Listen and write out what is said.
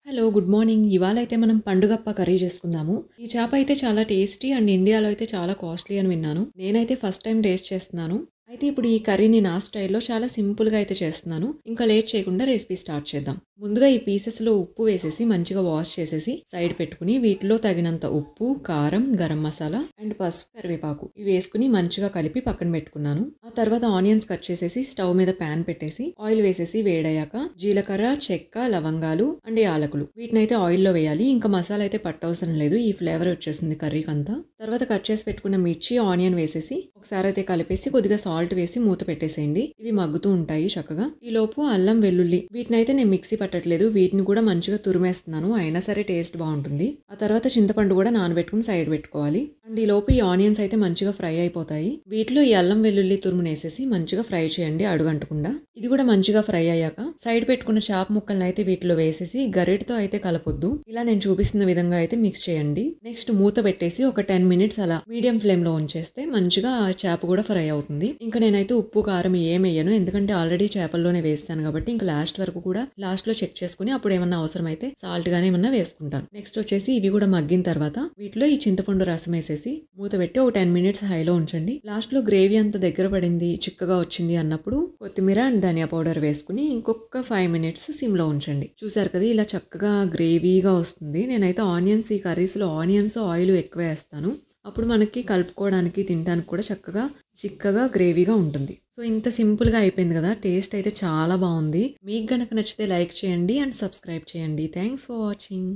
Hello good morning. ఇవాళ అయితే మనం పండుగప్ప కర్రీ చేసుకుందాము. ఈ చేప అయితే చాలా టేస్టీ అండ్ ఇండియాలో అయితే చాలా కాస్ట్లీ అని విన్నాను. నేనైతే ఫస్ట్ టైం టేస్ట్ చేస్తున్నాను. అయితే ఇప్పుడు ఈ కర్రీని నా స్టైల్లో చాలా సింపుల్గా అయితే చేస్తున్నాను. ఇంకా లేట్ చేయకుండా రెసిపీ స్టార్ట్ చేద్దాం. ముందుగా ఈ పీసెస్లో ఉప్పు వేసేసి మంచిగా వాష్ చేసేసి సైడ్ పెట్టుకుని వీటిలో తగినంత ఉప్పు, కారం, గరం మసాలా అండ్ పసుపు, కరివేపాకు ఇవి వేసుకుని మంచిగా కలిపి పక్కన పెట్టుకున్నాను. ఆ తర్వాత ఆనియన్స్ కట్ చేసేసి స్టవ్ మీద ప్యాన్ పెట్టేసి ఆయిల్ వేసేసి వేడయ్యాక జీలకర్ర, చెక్క, లవంగాలు అండ్ యాలకులు వీటినైతే ఆయిల్లో వేయాలి. ఇంకా మసాలా అయితే పట్టవసరం లేదు, ఈ ఫ్లేవర్ వచ్చేసింది కర్రీకి అంతా. తర్వాత కట్ చేసి పెట్టుకున్న మిర్చి, ఆనియన్ వేసేసి ఒకసారి అయితే కలిపేసి కొద్దిగా సాల్ట్ వేసి మూత పెట్టేసేయండి. ఇవి మగ్గుతూ ఉంటాయి చక్కగా. ఈ లోపు అల్లం, వెల్లుల్లి వీటినైతే నేను మిక్సీ పట్టట్లేదు, వీటిని కూడా మంచిగా తురిమేస్తున్నాను, అయినా సరే టేస్ట్ బాగుంటుంది. ఆ తర్వాత చింతపండు కూడా నానబెట్టుకుని సైడ్ పెట్టుకోవాలి. అండ్ ఈ లోపు ఈ ఆనియన్స్ అయితే మంచిగా ఫ్రై అయిపోతాయి. వీటిలో ఈ అల్లం, వెల్లుల్లి తురుమును వేసేసి మంచిగా ఫ్రై చేయండి అడుగంటకుండా. ఇది కూడా మంచిగా ఫ్రై అయ్యాక సైడ్ పెట్టుకున్న చేప ముక్కలను అయితే వీటిలో వేసేసి గరిటతో అయితే కలపొద్దు, ఇలా నేను చూపిస్తున్న విధంగా అయితే మిక్స్ చేయండి. నెక్స్ట్ మూత పెట్టేసి ఒక 10 మినిట్స్ అలా మీడియం ఫ్లేమ్ లో ఉంచేస్తే మంచిగా చేప కూడా ఫ్రై అవుతుంది. ఇంకా నేనైతే ఉప్పు, కారం ఏమయ్యాను, ఎందుకంటే ఆల్రెడీ చేపల్లోనే వేస్తాను కాబట్టి ఇంకా లాస్ట్ వరకు కూడా లాస్ట్ లో చెక్ చేసుకుని అప్పుడు ఏమన్నా అవసరం అయితే సాల్ట్ గానే ఏమన్నా వేసుకుంటాను. నెక్స్ట్ వచ్చేసి ఇవి కూడా మగ్గిన తర్వాత వీటిలో ఈ చింతపండు రసం వేసేసి మూత పెట్టి ఒక 10 మినిట్స్ హైలో ఉంచండి. లాస్ట్ లో గ్రేవీ అంత దగ్గర పడింది, చిక్కగా వచ్చింది అన్నప్పుడు కొత్తిమీర అండ్ ధనియా పౌడర్ వేసుకుని ఇంకొక 5 మినిట్స్ సిమ్ లో ఉంచండి. చూసారు కదా ఇలా చక్కగా గ్రేవీగా వస్తుంది. నేనైతే ఆనియన్స్, ఈ కర్రీస్ లో ఆనియన్స్, ఆయిల్ ఎక్కువ వేస్తాను, అప్పుడు మనకి కలుపుకోవడానికి తినడానికి కూడా చక్కగా చిక్కగా గ్రేవీగా ఉంటుంది. సో ఇంత సింపుల్గా అయిపోయింది కదా, టేస్ట్ అయితే చాలా బాగుంది. మీకు గనక నచ్చితే లైక్ చేయండి అండ్ సబ్స్క్రైబ్ చేయండి. Thanks for watching.